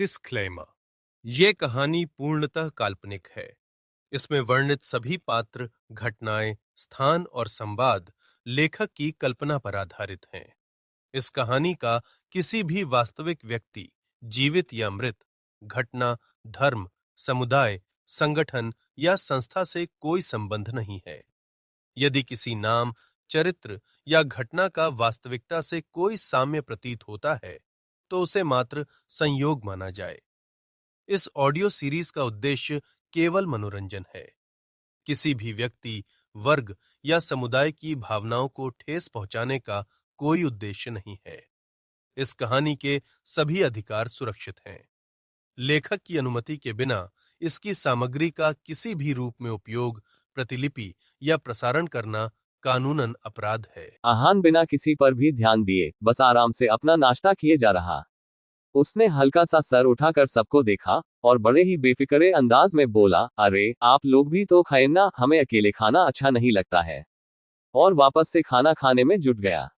Disclaimer. ये कहानी पूर्णतः काल्पनिक है। इसमें वर्णित सभी पात्र, घटनाएं, स्थान और संवाद लेखक की कल्पना पर आधारित हैं। इस कहानी का किसी भी वास्तविक व्यक्ति, जीवित या मृत, घटना, धर्म, समुदाय, संगठन या संस्था से कोई संबंध नहीं है। यदि किसी नाम, चरित्र या घटना का वास्तविकता से कोई साम्य प्रतीत होता है, तो उसे मात्र संयोग माना जाए। इस ऑडियो सीरीज का उद्देश्य केवल मनोरंजन है। किसी भी व्यक्ति, वर्ग या समुदाय की भावनाओं को ठेस पहुंचाने का कोई उद्देश्य नहीं है। इस कहानी के सभी अधिकार सुरक्षित हैं। लेखक की अनुमति के बिना इसकी सामग्री का किसी भी रूप में उपयोग, प्रतिलिपि या प्रसारण करना कानूनन अपराध है। आहान बिना किसी पर भी ध्यान दिए बस आराम से अपना नाश्ता किए जा रहा। उसने हल्का सा सर उठाकर सबको देखा और बड़े ही बेफिक्रे अंदाज में बोला, अरे आप लोग भी तो खाएं ना, हमें अकेले खाना अच्छा नहीं लगता है। और वापस से खाना खाने में जुट गया।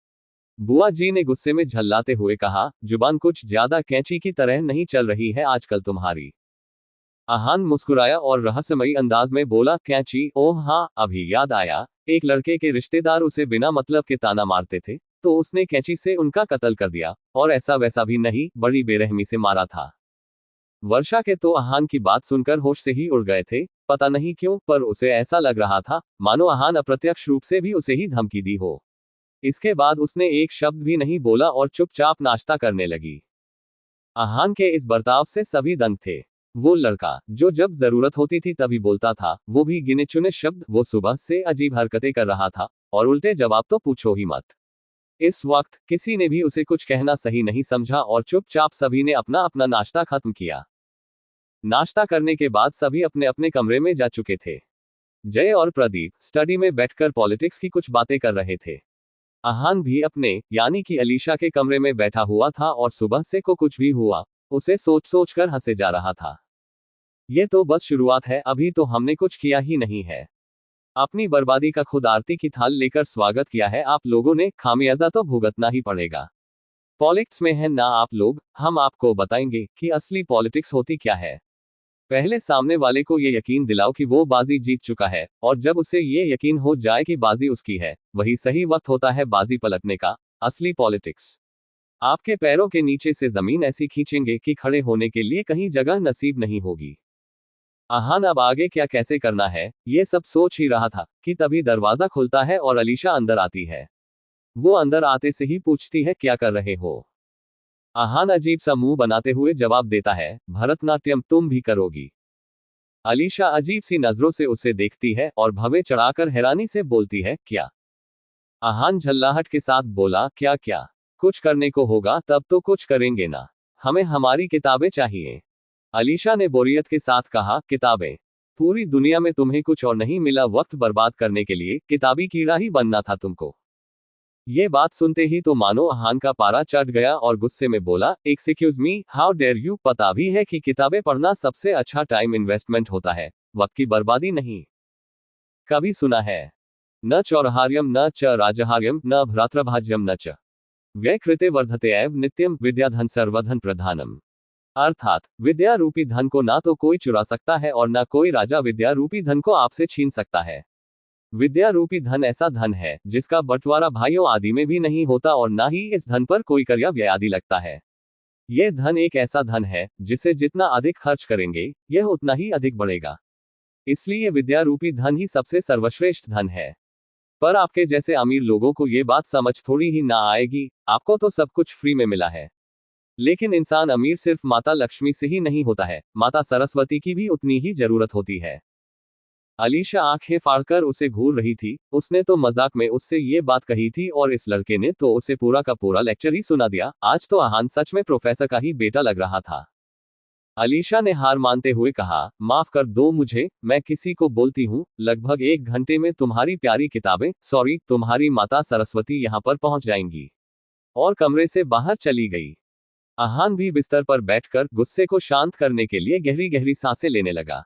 बुआ जी ने गुस्से में झल्लाते हुए कहा, जुबान कुछ ज्यादा कैंची की तरह नहीं चल रही है आजकल तुम्हारी। आहान मुस्कुराया और रहस्यमयी अंदाज में बोला, कैंची? ओह हाँ, अभी याद आया, एक लड़के के रिश्तेदार उसे बिना मतलब के ताना मारते थे, तो उसने कैंची से उनका कत्ल कर दिया। और ऐसा वैसा भी नहीं, बड़ी बेरहमी से मारा था। वर्षा के तो आहान की बात सुनकर होश से ही उड़ गए थे। पता नहीं क्यों, पर उसे ऐसा लग रहा था मानो आहान अप्रत्यक्ष रूप से भी उसे ही धमकी दी हो। इसके बाद उसने एक शब्द भी नहीं बोला और चुपचाप नाश्ता करने लगी। आहान के इस बर्ताव से सभी दंग थे। वो लड़का जो जब जरूरत होती थी तभी बोलता था, वो भी गिने चुने शब्द, वो सुबह से अजीब हरकतें कर रहा था और उल्टे जवाब तो पूछो ही मत। इस वक्त किसी ने भी उसे कुछ कहना सही नहीं समझा और चुपचाप सभी ने अपना अपना नाश्ता खत्म किया। नाश्ता करने के बाद सभी अपने अपने कमरे में जा चुके थे। जय और प्रदीप स्टडी में बैठकर पॉलिटिक्स की कुछ बातें कर रहे थे। आहान भी अपने यानी कि अलीशा के कमरे में बैठा हुआ था और सुबह से को कुछ भी हुआ उसे सोच सोच कर हंसे जा रहा था। ये तो बस शुरुआत है, अभी तो हमने कुछ किया ही नहीं है। अपनी बर्बादी का खुद आरती की थाल लेकर स्वागत किया है आप लोगों ने, खामियाजा तो भुगतना ही पड़ेगा। पॉलिटिक्स में है ना आप लोग, हम आपको बताएंगे कि असली पॉलिटिक्स होती क्या है। पहले सामने वाले को ये यकीन दिलाओ कि वो बाजी जीत चुका है, और जब उसे ये यकीन हो जाए कि बाजी उसकी है, वही सही वक्त होता है बाजी पलटने का। असली पॉलिटिक्स आपके पैरों के नीचे से जमीन ऐसी खींचेंगे कि खड़े होने के लिए कहीं जगह नसीब नहीं होगी। आहान अब आगे क्या कैसे करना है, ये सब सोच ही रहा था कि तभी दरवाजा खुलता है और अलीशा अंदर आती है। वो अंदर आते से ही पूछती है, क्या कर रहे हो? आहान अजीब सा मुंह बनाते हुए जवाब देता है, भरतनाट्यम तुम भी करोगी? अलीशा अजीब सी नजरों से उसे देखती है और भवें चढ़ाकर हैरानी से बोलती है, क्या? आहान झल्लाहट के साथ बोला, क्या क्या? कुछ करने को होगा तब तो कुछ करेंगे ना, हमें हमारी किताबें चाहिए। अलीशा ने बोरियत के साथ कहा, किताबें? पूरी दुनिया में तुम्हें कुछ और नहीं मिला वक्त बर्बाद करने के लिए, किताबी कीड़ा ही बनना था तुमको। ये बात सुनते ही तो मानो आहान का पारा चढ़ गया और गुस्से में बोला, excuse me, how dare you? पता भी है कि किताबें पढ़ना सबसे अच्छा टाइम इन्वेस्टमेंट होता है, वक्त की बर्बादी नहीं। कभी सुना है? न चौरहार्यम न च राजहार्यम न भ्रातृभाज्यम न च व्यकृते वर्धते एव नित्यम विद्याधन सर्वधन प्रधानम। अर्थात विद्या रूपी धन को ना तो कोई चुरा सकता है और ना कोई राजा विद्या रूपी धन को आपसे छीन सकता है। विद्या रूपी धन ऐसा धन है जिसका बंटवारा भाइयों आदि में भी नहीं होता और ना ही इस धन पर कोई कर या व्यय आदि लगता है। यह धन एक ऐसा धन है जिसे जितना अधिक खर्च करेंगे यह उतना ही अधिक बढ़ेगा। इसलिए विद्या रूपी धन ही सबसे सर्वश्रेष्ठ धन है। पर आपके जैसे अमीर लोगों को ये बात समझ थोड़ी ही ना आएगी, आपको तो सब कुछ फ्री में मिला है। लेकिन इंसान अमीर सिर्फ माता लक्ष्मी से ही नहीं होता है, माता सरस्वती की भी उतनी ही जरूरत होती है। अलीशा आंखें फाड़कर उसे घूर रही थी। उसने तो मजाक में उससे ये बात कही थी और इस लड़के ने तो उसे पूरा का पूरा लेक्चर ही सुना दिया। आज तो आहान सच में प्रोफेसर का ही बेटा लग रहा था। अलीशा ने हार मानते हुए कहा, माफ कर दो मुझे, मैं किसी को बोलती हूँ, लगभग 1 घंटे में तुम्हारी प्यारी किताबें, सॉरी तुम्हारी माता सरस्वती यहाँ पर पहुंच जाएंगी। और कमरे से बाहर चली गई। आहान भी बिस्तर पर बैठकर गुस्से को शांत करने के लिए गहरी गहरी सांसें लेने लगा।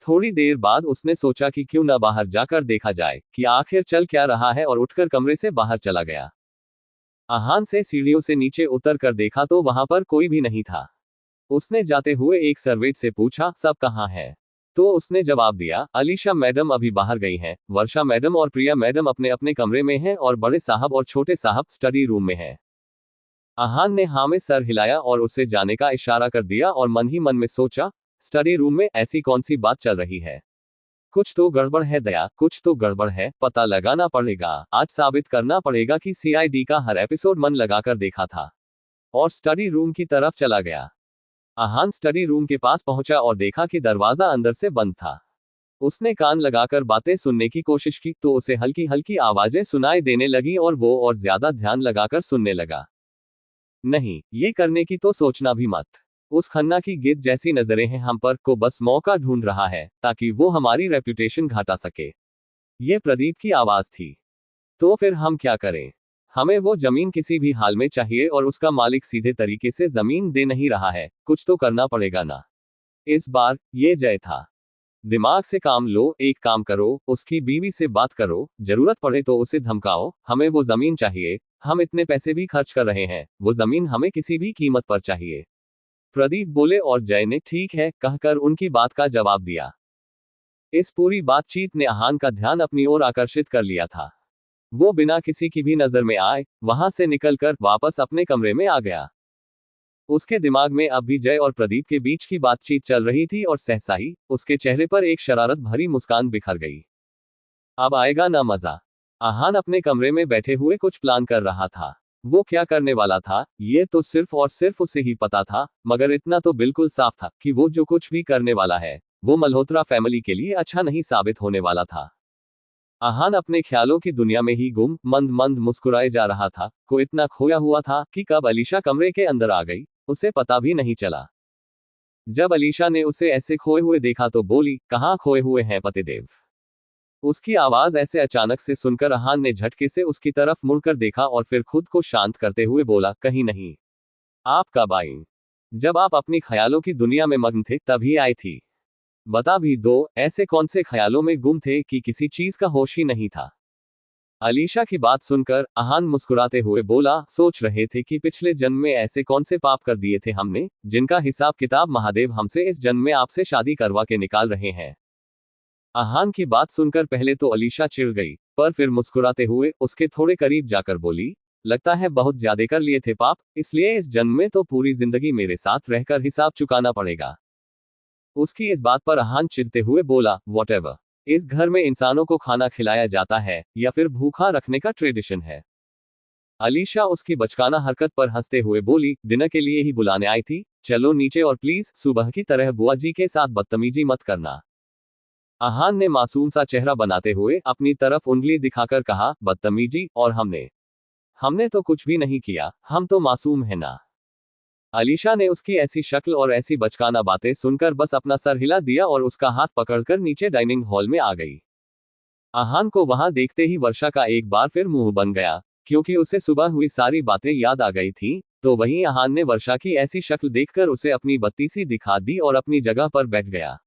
थोड़ी देर बाद उसने सोचा कि क्यों न बाहर जाकर देखा जाए कि आखिर चल क्या रहा है, और उठकर कमरे से बाहर चला गया। आहान से सीढ़ियों से नीचे उतर कर देखा तो वहां पर कोई भी नहीं था। उसने जाते हुए एक सर्वेंट से पूछा, सब कहाँ है? तो उसने जवाब दिया, अलीशा मैडम अभी बाहर गई हैं, वर्षा मैडम और प्रिया मैडम अपने अपने कमरे में हैं और बड़े साहब और छोटे साहब स्टडी रूम में हैं। आहान ने हाँ में सर हिलाया और उससे जाने का इशारा कर दिया और मन ही मन में सोचा, स्टडी रूम में ऐसी कौन सी बात चल रही है? कुछ तो गड़बड़ है दया, कुछ तो गड़बड़ है, पता लगाना पड़ेगा, आज साबित करना पड़ेगा कि सीआईडी का हर एपिसोड मन लगाकर देखा था। और स्टडी रूम की तरफ चला गया। आहान स्टडी रूम के पास पहुंचा और देखा कि दरवाजा अंदर से बंद था। उसने कान लगाकर बातें सुनने की कोशिश की तो उसे हल्की हल्की आवाजें सुनाई देने लगी और वो और ज्यादा ध्यान लगाकर सुनने लगा। नहीं, ये करने की तो सोचना भी मत। उस खन्ना की गिद्ध जैसी नजरें हैं हम पर, को बस मौका ढूंढ रहा है ताकि वो हमारी रेपुटेशन घटा सके। ये प्रदीप की आवाज थी। तो फिर हम क्या करें? हमें वो जमीन किसी भी हाल में चाहिए और उसका मालिक सीधे तरीके से जमीन दे नहीं रहा है, कुछ तो करना पड़ेगा ना। इस बार ये जय था। दिमाग से काम लो, एक काम करो, उसकी बीवी से बात करो, जरूरत पड़े तो उसे धमकाओ, हमें वो जमीन चाहिए, हम इतने पैसे भी खर्च कर रहे हैं, वो जमीन हमें किसी भी कीमत पर चाहिए। प्रदीप बोले और जय ने ठीक है कहकर उनकी बात का जवाब दिया। इस पूरी बातचीत ने आहान का ध्यान अपनी ओर आकर्षित कर लिया था। वो बिना किसी की भी नजर में आए वहां से निकलकर वापस अपने कमरे में आ गया। उसके दिमाग में अब भी जय और प्रदीप के बीच की बातचीत चल रही थी और सहसा ही उसके चेहरे पर एक शरारत भरी मुस्कान बिखर गई। अब आएगा ना मजा। आहान अपने कमरे में बैठे हुए कुछ प्लान कर रहा था। वो क्या करने वाला था ये तो सिर्फ और सिर्फ उसे ही पता था, मगर इतना तो बिल्कुल साफ था कि वो जो कुछ भी करने वाला है वो मल्होत्रा फैमिली के लिए अच्छा नहीं साबित होने वाला था। आहान अपने ख्यालों की दुनिया में ही गुम मंद मंद मुस्कुराए जा रहा था, को इतना खोया हुआ था कि कब अलीशा कमरे के अंदर आ गई उसे पता भी नहीं चला। जब अलीशा ने उसे ऐसे खोए हुए देखा तो बोली, कहाँ खोए हुए हैं पतिदेव? उसकी आवाज ऐसे अचानक से सुनकर आहान ने झटके से उसकी तरफ मुड़कर देखा और फिर खुद को शांत करते हुए बोला, कहीं नहीं। आप कब आई? जब आप अपनी ख्यालों की दुनिया में मग्न थे तभी आई थी। बता भी दो, ऐसे कौन से ख्यालों में गुम थे कि किसी चीज का होश ही नहीं था? अलीशा की बात सुनकर आहान मुस्कुराते हुए बोला, सोच रहे थे कि पिछले जन्म में ऐसे कौन से पाप कर दिए थे हमने, जिनका हिसाब किताब महादेव हमसे इस जन्म में आपसे शादी करवा के निकाल रहे हैं। आहान की बात सुनकर पहले तो अलीशा चिढ़ गई, पर फिर मुस्कुराते हुए उसके थोड़े करीब जाकर बोली, लगता है बहुत ज्यादा कर लिए थे पाप, इसलिए इस जन्म में तो पूरी जिंदगी मेरे साथ रहकर हिसाब चुकाना पड़ेगा। उसकी इस बात पर आहान चिढ़ते हुए बोला, वॉटेवर, इस घर में इंसानों को खाना खिलाया जाता है या फिर भूखा रखने का ट्रेडिशन है? अलीशा उसकी बचकाना हरकत पर हंसते हुए बोली, डिनर के लिए ही बुलाने आई थी, चलो नीचे और प्लीज सुबह की तरह बुआ जी के साथ बदतमीजी मत करना। आहान ने मासूम सा चेहरा बनाते हुए अपनी तरफ उंगली दिखाकर कहा, बदतमीजी? और हमने तो कुछ भी नहीं किया, हम तो मासूम है ना। अलीशा ने उसकी ऐसी शक्ल और ऐसी बचकाना बातें सुनकर बस अपना सर हिला दिया और उसका हाथ पकड़कर नीचे डाइनिंग हॉल में आ गई। आहान को वहां देखते ही वर्षा का एक बार फिर मुंह बन गया, क्योंकि उसे सुबह हुई सारी बातें याद आ गई थी। तो वहीं आहान ने वर्षा की ऐसी शक्ल देखकर उसे अपनी बत्तीसी दिखा दी और अपनी जगह पर बैठ गया।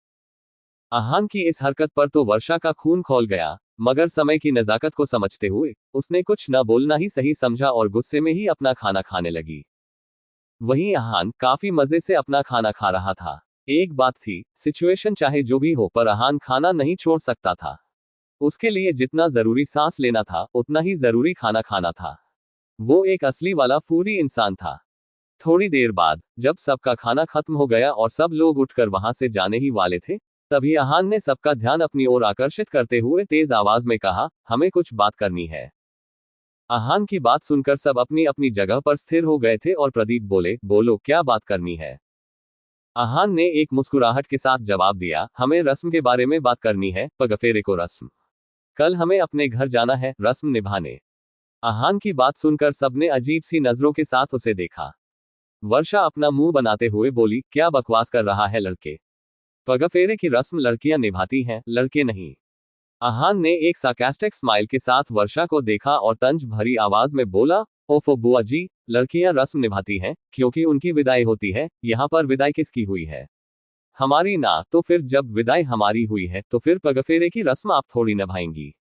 आहान की इस हरकत पर तो वर्षा का खून खौल गया, मगर समय की नजाकत को समझते हुए उसने कुछ न बोलना ही सही समझा और गुस्से में ही अपना खाना खाने लगी। वहीं आहान काफी मजे से अपना खाना खा रहा था। एक बात थी, सिचुएशन चाहे जो भी हो पर आहान खाना नहीं छोड़ सकता था। उसके लिए जितना जरूरी सांस लेना था उतना ही जरूरी खाना खाना था। वो एक असली वाला फूडी इंसान था। थोड़ी देर बाद जब सबका खाना खत्म हो गया और सब लोग उठकर वहां से जाने ही वाले थे, तभी आहान ने सबका ध्यान अपनी ओर आकर्षित करते हुए तेज आवाज में कहा, हमें कुछ बात करनी है। आहान की बात सुनकर सब अपनी अपनी जगह पर स्थिर हो गए थे और प्रदीप बोले, बोलो क्या बात करनी है? आहान ने एक मुस्कुराहट के साथ जवाब दिया, हमें रस्म के बारे में बात करनी है, पगफेरे को रस्म। कल हमें अपने घर जाना है रस्म निभाने। आहान की बात सुनकर सबने अजीब सी नजरों के साथ उसे देखा। वर्षा अपना मुंह बनाते हुए बोली, क्या बकवास कर रहा है लड़के? पगफेरे की रस्म लड़कियां निभाती हैं, लड़के नहीं। आहान ने एक सार्कास्टिक स्माइल के साथ वर्षा को देखा और तंज भरी आवाज में बोला, ओफो बुआ जी, लड़कियां रस्म निभाती हैं क्योंकि उनकी विदाई होती है, यहाँ पर विदाई किसकी हुई है? हमारी ना। तो फिर जब विदाई हमारी हुई है तो फिर पगफेरे की रस्म आप थोड़ी निभाएंगी।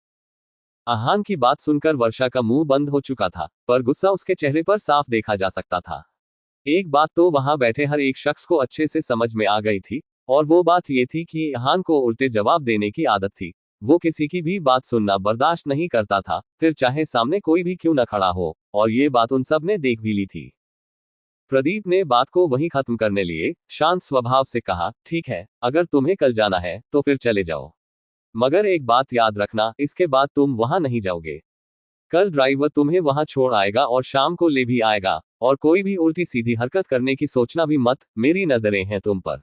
आहान की बात सुनकर वर्षा का मुंह बंद हो चुका था, पर गुस्सा उसके चेहरे पर साफ देखा जा सकता था। एक बात तो वहां बैठे हर एक शख्स को अच्छे से समझ में आ गई थी, और वो बात ये थी कि अहान को उल्टे जवाब देने की आदत थी। वो किसी की भी बात सुनना बर्दाश्त नहीं करता था, फिर चाहे सामने कोई भी क्यों न खड़ा हो, और ये बात उन सब ने देख भी ली थी। प्रदीप ने बात को वहीं खत्म करने लिए शांत स्वभाव से कहा, ठीक है, अगर तुम्हें कल जाना है तो फिर चले जाओ, मगर एक बात याद रखना, इसके बाद तुम वहां नहीं जाओगे। कल ड्राइवर तुम्हें वहां छोड़ आएगा और शाम को ले भी आएगा, और कोई भी उल्टी सीधी हरकत करने की सोचना भी मत, मेरी नजरें हैं तुम पर।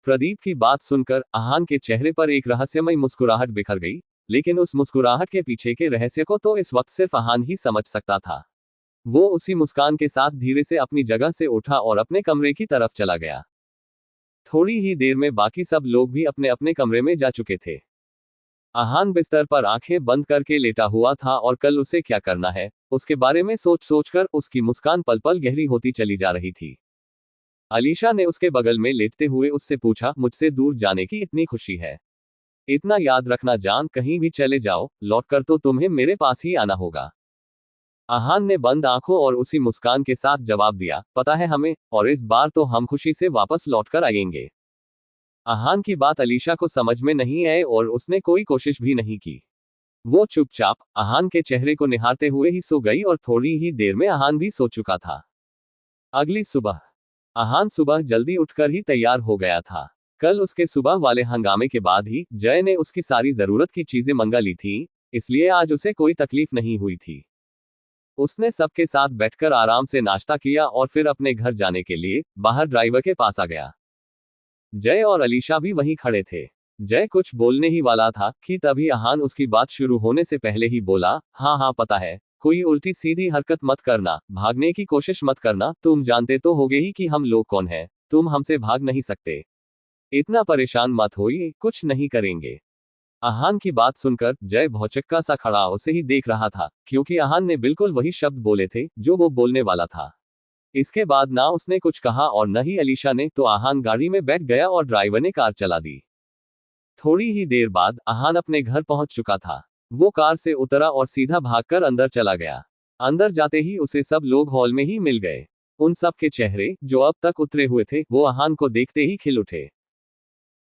प्रदीप की बात सुनकर अहान के चेहरे पर एक रहस्यमय मुस्कुराहट बिखर गई, लेकिन उस मुस्कुराहट के पीछे के रहस्य को तो इस वक्त सिर्फ अहान ही समझ सकता था। वो उसी मुस्कान के साथ धीरे से अपनी जगह से उठा और अपने कमरे की तरफ चला गया। थोड़ी ही देर में बाकी सब लोग भी अपने अपने कमरे में जा चुके थे। अहान बिस्तर पर आंखें बंद करके लेटा हुआ था और कल उसे क्या करना है, उसके बारे में सोच सोचकर उसकी मुस्कान पल पल गहरी होती चली जा रही थी। अलीशा ने उसके बगल में लेटते हुए उससे पूछा, मुझसे दूर जाने की इतनी खुशी है? इतना याद रखना जान, कहीं भी चले जाओ, लौटकर तो तुम्हें मेरे पास ही आना होगा। अहान ने बंद आंखों और उसी मुस्कान के साथ जवाब दिया, पता है हमें, और इस बार तो हम खुशी से वापस लौटकर आएंगे। अहान की बात अलीशा को समझ में नहीं आई और उसने कोई कोशिश भी नहीं की। वो चुपचाप अहान के चेहरे को निहारते हुए ही सो गई और थोड़ी ही देर में अहान भी सो चुका था। अगली सुबह अहान सुबह जल्दी उठकर ही तैयार हो गया था। कल उसके सुबह वाले हंगामे के बाद ही जय ने उसकी सारी जरूरत की चीजें मंगा ली थी, इसलिए आज उसे कोई तकलीफ नहीं हुई थी। उसने सबके साथ बैठकर आराम से नाश्ता किया और फिर अपने घर जाने के लिए बाहर ड्राइवर के पास आ गया। जय और अलीशा भी वहीं खड़े थे। जय कुछ बोलने ही वाला था कि तभी अहान उसकी बात शुरू होने से पहले ही बोला, हाँ हाँ पता है, कोई उल्टी सीधी हरकत मत करना, भागने की कोशिश मत करना, तुम जानते तो होगे ही कि हम लोग कौन हैं, तुम हमसे भाग नहीं सकते। इतना परेशान मत होइए, कुछ नहीं करेंगे। अहान की बात सुनकर जय भौचक्का सा खड़ा उसे ही देख रहा था, क्योंकि अहान ने बिल्कुल वही शब्द बोले थे जो वो बोलने वाला था। इसके बाद ना उसने कुछ कहा और न ही अलीशा ने, तो अहान गाड़ी में बैठ गया और ड्राइवर ने कार चला दी। थोड़ी ही देर बाद अहान अपने घर पहुंच चुका था। वो कार से उतरा और सीधा भागकर अंदर चला गया। अंदर जाते ही उसे सब लोग हॉल में ही मिल गए। उन सब के चेहरे, जो अब तक उतरे हुए थे, वो अहान को देखते ही खिल उठे।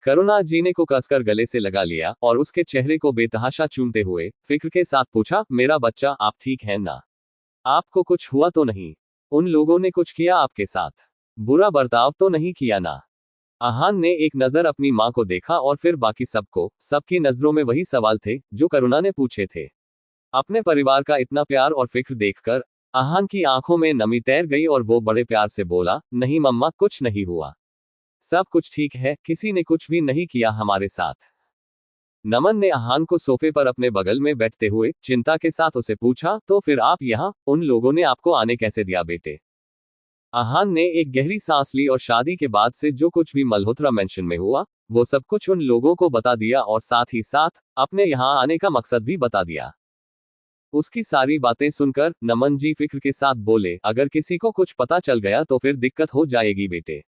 करुणा जीने को कसकर गले से लगा लिया और उसके चेहरे को बेतहाशा चूमते हुए फिक्र के साथ पूछा, मेरा बच्चा, आप ठीक हैं ना? आपको कुछ हुआ तो नहीं? उन लोगों ने कुछ किया आपके साथ? बुरा बर्ताव तो नहीं किया ना? अहान ने एक नजर अपनी मां को देखा और फिर बाकी सबको। सबकी नजरों में वही सवाल थे जो करुणा ने पूछे थे। अपने परिवार का इतना प्यार और फिक्र देखकर अहान की आंखों में नमी तैर गई और वो बड़े प्यार से बोला, नहीं मम्मा, कुछ नहीं हुआ, सब कुछ ठीक है, किसी ने कुछ भी नहीं किया हमारे साथ। नमन ने अहान को सोफे पर अपने बगल में बैठते हुए चिंता के साथ उसे पूछा, तो फिर आप यहाँ, उन लोगों ने आपको आने कैसे दिया बेटे? अहान ने एक गहरी सांस ली और शादी के बाद से जो कुछ भी मल्होत्रा मेंशन में हुआ, वो सब कुछ उन लोगों को बता दिया और साथ ही साथ अपने यहाँ आने का मकसद भी बता दिया। उसकी सारी बातें सुनकर नमन जी फिक्र के साथ बोले, अगर किसी को कुछ पता चल गया तो फिर दिक्कत हो जाएगी बेटे,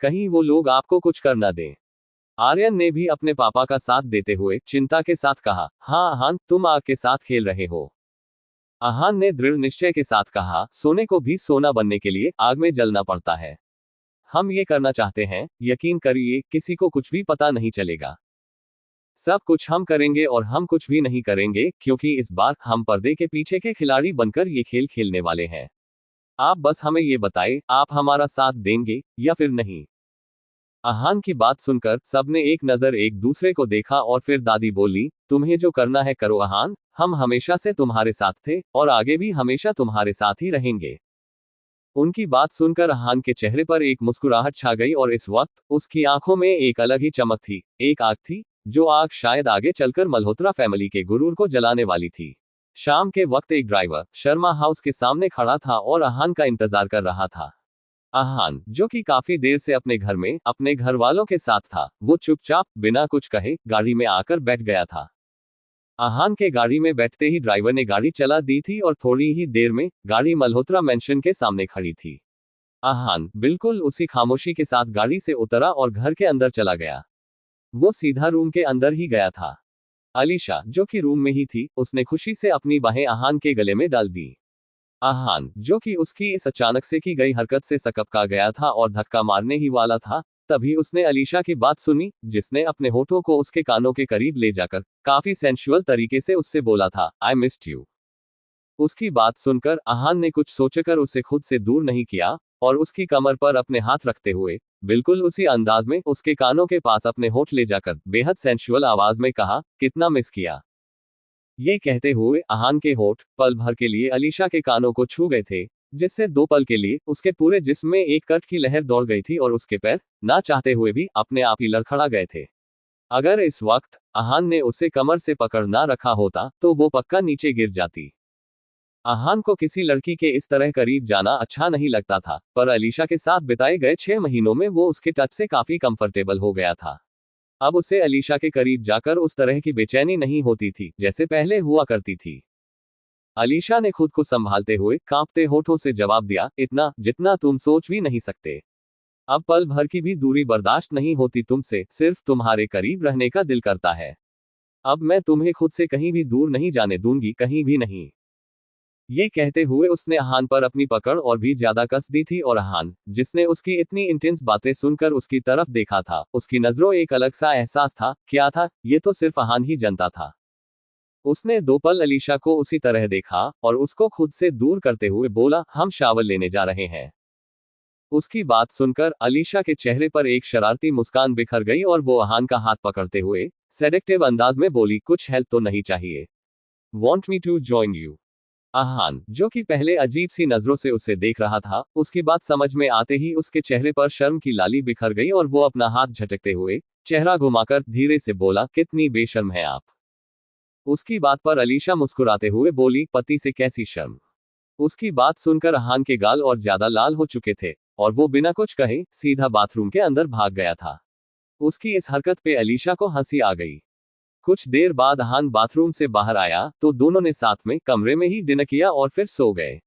कहीं वो लोग आपको कुछ कर न दें। आर्यन ने भी अपने पापा का साथ देते हुए चिंता के साथ कहा, हाँ अहान, तुम आग के साथ खेल रहे हो। अहान ने दृढ़ निश्चय के साथ कहा, सोने को भी सोना बनने के लिए आग में जलना पड़ता है। हम ये करना चाहते हैं, यकीन करिए, किसी को कुछ भी पता नहीं चलेगा। सब कुछ हम करेंगे और हम कुछ भी नहीं करेंगे, क्योंकि इस बार हम पर्दे के पीछे के खिलाड़ी बनकर ये खेल खेलने वाले हैं। आप बस हमें ये बताएं, आप हमारा साथ देंगे या फिर नहीं? अहान की बात सुनकर सबने एक नजर एक दूसरे को देखा और फिर दादी बोली, तुम्हें जो करना है करो अहान, हम हमेशा से तुम्हारे साथ थे और आगे भी हमेशा तुम्हारे साथ ही रहेंगे। उनकी बात सुनकर अहान के चेहरे पर एक मुस्कुराहट छा गई और इस वक्त उसकी आंखों में एक अलग ही चमक थी। एक आग थी, जो आग शायद आगे चलकर मल्होत्रा फैमिली के गुरूर को जलाने वाली थी। शाम के वक्त एक ड्राइवर शर्मा हाउस के सामने खड़ा था और अहान का इंतजार कर रहा था। अहान, जो कि काफी देर से अपने घर में अपने घर वालों के साथ था, वो चुपचाप बिना कुछ कहे गाड़ी में आकर बैठ गया था। अहान के गाड़ी में बैठते ही ड्राइवर ने गाड़ी चला दी थी और थोड़ी ही देर में गाड़ी मल्होत्रा मेंशन के सामने खड़ी थी। अहान बिल्कुल उसी खामोशी के साथ गाड़ी से उतरा और घर के अंदर चला गया। वो सीधा रूम के अंदर ही गया था। अलीशा, जो कि रूम में ही थी, उसने खुशी से अपनी बाहें अहान के गले में डाल दी। अहान, जो कि उसकी इस अचानक से की गई हरकत से सकपका गया था और धक्का मारने ही वाला था, तभी उसने अलीशा की बात सुनी, जिसने अपने होठों को उसके कानों के करीब ले जाकर काफी सेंशुअल तरीके से उससे बोला था, आई मिस्ड यू। उसकी बात सुनकर अहान ने कुछ सोचकर उसे खुद से दूर नहीं किया और उसकी कमर पर अपने हाथ रखते हुए बिल्कुल उसी अंदाज में उसके कानों के पास अपने होठ ले जाकर बेहद सेंशुअल आवाज में कहा, कितना मिस किया। ये कहते हुए अहान के होठ पल भर के लिए अलीशा के कानों को छू गए थे, जिससे 2 पल के लिए उसके पूरे जिस्म में एक कट की लहर दौड़ गई थी और उसके पैर ना चाहते हुए भी अपने आप ही लड़खड़ा गए थे। अगर इस वक्त अहान ने उसे कमर से पकड़ ना रखा होता तो वो पक्का नीचे गिर जाती। अहान को किसी लड़की के इस तरह करीब जाना अच्छा नहीं लगता था, पर अलीशा के साथ बिताए गए 6 महीनों में वो उसके टच से काफी कंफर्टेबल हो गया था। अब उसे अलीशा के करीब जाकर उस तरह की बेचैनी नहीं होती थी जैसे पहले हुआ करती थी। अलीशा ने खुद को संभालते हुए कांपते होठों से जवाब दिया, इतना जितना तुम सोच भी नहीं सकते। अब पल भर की भी दूरी बर्दाश्त नहीं होती तुमसे, सिर्फ तुम्हारे करीब रहने का दिल करता है। अब मैं तुम्हें खुद से कहीं भी दूर नहीं जाने दूंगी, कहीं भी नहीं। ये कहते हुए उसने अहान पर अपनी पकड़ और भी ज्यादा कस दी थी और अहान, जिसने उसकी इतनी इंटेंस बातें सुनकर उसकी तरफ देखा था, उसकी नजरों एक अलग सा एहसास था। क्या था ये तो सिर्फ अहान ही जानता था। उसने 2 पल अलीशा को उसी तरह देखा और उसको खुद से दूर करते हुए बोला, हम शावर लेने जा रहे हैं। उसकी बात सुनकर अलीशा के चेहरे पर एक शरारती मुस्कान बिखर गई और वो अहान का हाथ पकड़ते हुए सेडेक्टिव अंदाज में बोली, कुछ हेल्प तो नहीं चाहिए? Want me to join you? Ahaan, जो कि पहले अजीब सी नजरों से उसे देख रहा था, उसकी बात समझ में आते ही उसके चेहरे पर शर्म की लाली बिखर गई और वो अपना हाथ झटकते हुए चेहरा घुमाकर धीरे से बोला, कितनी बेशर्म है आप। उसकी बात पर अलीशा मुस्कुराते हुए बोली, पति से कैसी शर्म। उसकी बात सुनकर अहान के गाल और ज्यादा लाल हो चुके थे और वो बिना कुछ कहे सीधा बाथरूम के अंदर भाग गया था। उसकी इस हरकत पे अलीशा को हंसी आ गई। कुछ देर बाद अहान बाथरूम से बाहर आया तो दोनों ने साथ में कमरे में ही डिनर किया और फिर सो गए।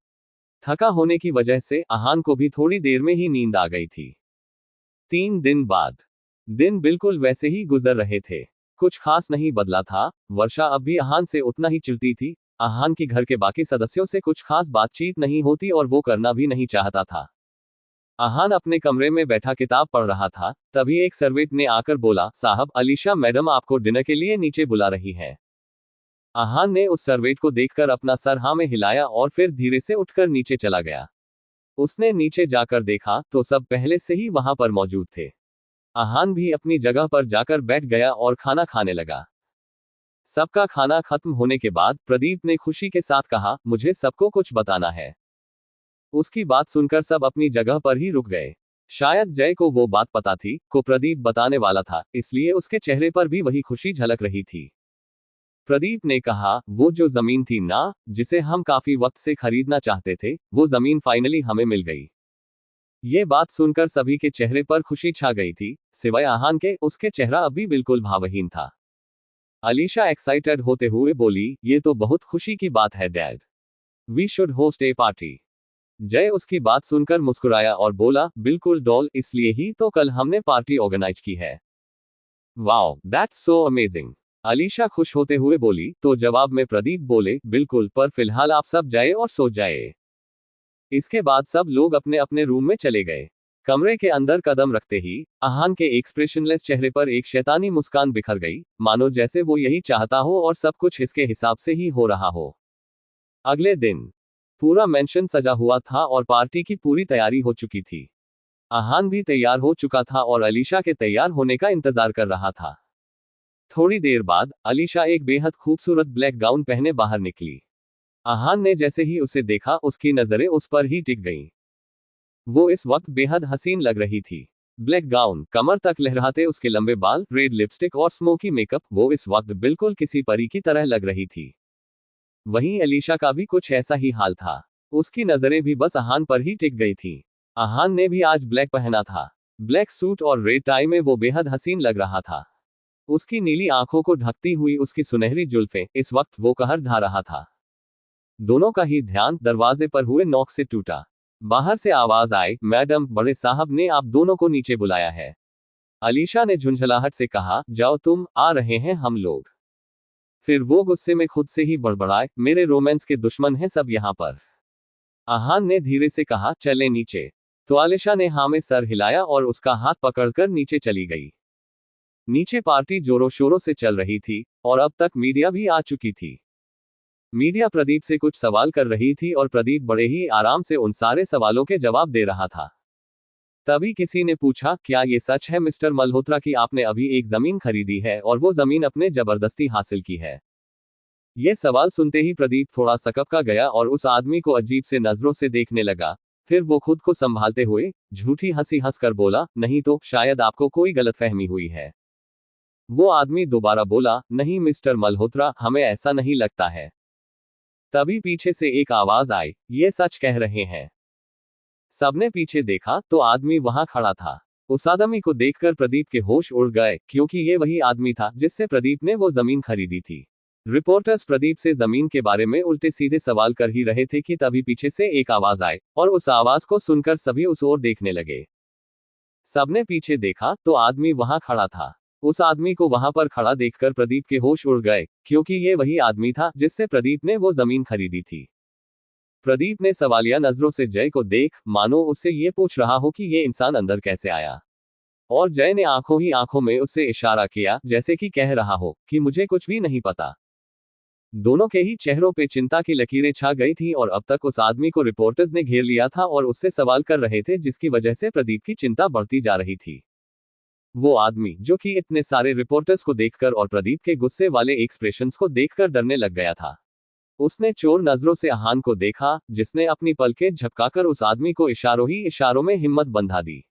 थका होने की वजह से अहान को भी थोड़ी देर में ही नींद आ गई थी। 3 दिन बाद दिन बिल्कुल वैसे ही गुजर रहे थे। कुछ खास नहीं बदला था। वर्षा अब भी अहान से उतना ही चिढ़ती थी। अहान की घर के बाकी सदस्यों से कुछ खास बातचीत नहीं होती और वो करना भी नहीं चाहता था। अहान अपने कमरे में बैठा किताब पढ़ रहा था, तभी एक सर्वेंट ने आकर बोला, साहब, अलीशा मैडम आपको डिनर के लिए नीचे बुला रही है। अहान ने उस सर्वेंट को देखकर अपना सर हाँ में हिलाया और फिर धीरे से उठकर नीचे चला गया। उसने नीचे जाकर देखा तो सब पहले से ही वहां पर मौजूद थे। अहान भी अपनी जगह पर जाकर बैठ गया और खाना खाने लगा। सबका खाना खत्म होने के बाद प्रदीप ने खुशी के साथ कहा, मुझे सबको कुछ बताना है। उसकी बात सुनकर सब अपनी जगह पर ही रुक गए। शायद जय को वो बात पता थी को प्रदीप बताने वाला था, इसलिए उसके चेहरे पर भी वही खुशी झलक रही थी। प्रदीप ने कहा, वो जो जमीन थी ना, जिसे हम काफी वक्त से खरीदना चाहते थे, वो जमीन फाइनली हमें मिल गई। ये बात सुनकर सभी के चेहरे पर खुशी छा गई थी, सिवाय अहान के। उसके चेहरा अभी बिल्कुल भावहीन था। अलीशा एक्साइटेड होते हुए बोली, ये तो बहुत खुशी की बात है dad. We should host a party. Jay उसकी बात सुनकर मुस्कुराया और बोला, बिल्कुल डॉल, इसलिए ही तो कल हमने पार्टी ऑर्गेनाइज की है। Wow, that's so amazing. Alisha खुश होते हुए बोली। तो जवाब में प्रदीप बोले, बिल्कुल, पर फिलहाल आप सब जाए और सो जाए। इसके बाद सब लोग अपने अपने रूम में चले गए। कमरे के अंदर कदम रखते ही अहान के एक्सप्रेशनलेस चेहरे पर एक शैतानी मुस्कान बिखर गई, मानो जैसे वो यही चाहता हो और सब कुछ इसके हिसाब से ही हो रहा हो। अगले दिन पूरा मेंशन सजा हुआ था और पार्टी की पूरी तैयारी हो चुकी थी। अहान भी तैयार हो चुका था और अलीशा के तैयार होने का इंतजार कर रहा था। थोड़ी देर बाद अलीशा एक बेहद खूबसूरत ब्लैक गाउन पहने बाहर निकली। अहान ने जैसे ही उसे देखा उसकी नजरें उस पर ही टिक गईं। वो इस वक्त बेहद हसीन लग रही थी। ब्लैक गाउन, कमर तक लहराते उसके लंबे बाल, रेड लिपस्टिक और स्मोकी मेकअप, वो इस वक्त बिल्कुल किसी परी की तरह लग रही थी। वहीं अलीशा का भी कुछ ऐसा ही हाल था। उसकी नजरें भी बस अहान पर ही टिक गई थी। अहान ने भी आज ब्लैक पहना था। ब्लैक सूट और रेड टाई में वो बेहद हसीन लग रहा था। उसकी नीली आंखों को ढकती हुई उसकी सुनहरी जुल्फें, इस वक्त वो कहर ढा रहा था। दोनों का ही ध्यान दरवाजे पर हुए नॉक से टूटा। बाहर से आवाज आई, मैडम, बड़े साहब ने आप दोनों को नीचे बुलाया है। अलीशा ने झुंझलाहट से कहा, जाओ तुम, आ रहे हैं हम लोग। फिर वो गुस्से में खुद से ही बड़बड़ाए, मेरे रोमांस के दुश्मन हैं सब यहाँ पर। आहान ने धीरे से कहा, चले नीचे। तो आलिशा ने हाँ में सर हिलाया और उसका हाथ पकड़कर नीचे चली गई। नीचे पार्टी जोरों शोरों से चल रही थी और अब तक मीडिया भी आ चुकी थी। मीडिया प्रदीप से कुछ सवाल कर रही थी और प्रदीप बड़े ही आराम से उन सारे सवालों के जवाब दे रहा था। तभी किसी ने पूछा, क्या ये सच है मिस्टर मल्होत्रा कि आपने अभी एक जमीन खरीदी है और वो जमीन अपने जबरदस्ती हासिल की है? ये सवाल सुनते ही प्रदीप थोड़ा सकपका गया और उस आदमी को अजीब से नजरों से देखने लगा। फिर वो खुद को संभालते हुए झूठी हंसी हंसकर बोला, नहीं तो शायद आपको कोई गलतफहमी हुई है। वो आदमी दोबारा बोला, नहीं मिस्टर मल्होत्रा, हमें ऐसा नहीं लगता है। तभी पीछे से एक आवाज आई, ये सच कह रहे हैं। सबने पीछे देखा तो आदमी वहां खड़ा था। उस आदमी को देखकर प्रदीप के होश उड़ गए, क्योंकि ये वही आदमी था जिससे प्रदीप ने वो जमीन खरीदी थी। रिपोर्टर्स प्रदीप से जमीन के बारे में उल्टे सीधे सवाल कर ही रहे थे कि तभी पीछे से एक आवाज आई और उस आवाज को सुनकर सभी उस ओर देखने लगे। सबने पीछे देखा तो आदमी वहां खड़ा था। उस आदमी को वहां पर खड़ा देखकर प्रदीप के होश उड़ गए, क्योंकि ये वही आदमी था जिससे प्रदीप ने वो जमीन खरीदी थी। प्रदीप ने सवालिया नजरों से जय को देख मानो उससे ये पूछ रहा हो कि ये इंसान अंदर कैसे आया। और जय ने आंखों ही आंखों में उससे इशारा किया, जैसे कि कह रहा हो कि मुझे कुछ भी नहीं पता। दोनों के ही चेहरों पे चिंता की लकीरें छा गई थी और अब तक उस आदमी को रिपोर्टर्स ने घेर लिया था और उससे सवाल कर रहे थे, जिसकी वजह से प्रदीप की चिंता बढ़ती जा रही थी। वो आदमी जो कि इतने सारे रिपोर्टर्स को देखकर और प्रदीप के गुस्से वाले एक्सप्रेशंस को देखकर डरने लग गया था। उसने चोर नजरों से आहान को देखा, जिसने अपनी पलकें झपकाकर उस आदमी को इशारों ही इशारों में हिम्मत बंधा दी।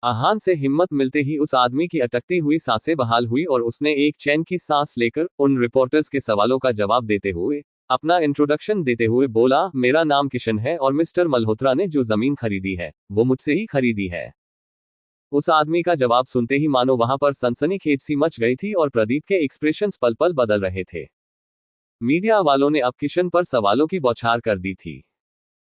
आहान से हिम्मत मिलते ही उस आदमी की अटकती हुई सांसें बहाल हुई और उसने एक चैन की सांस लेकर उन रिपोर्टर्स के सवालों का जवाब देते हुए अपना इंट्रोडक्शन देते हुए बोला, मेरा नाम किशन है और मिस्टर मल्होत्रा ने जो जमीन खरीदी है वो मुझसे ही खरीदी है। उस आदमी का जवाब सुनते ही मानो वहां पर सनसनीखेज सी मच गई थी और प्रदीप के एक्सप्रेशंस पल पल बदल रहे थे। मीडिया वालों ने अब किशन पर सवालों की बौछार कर दी थी।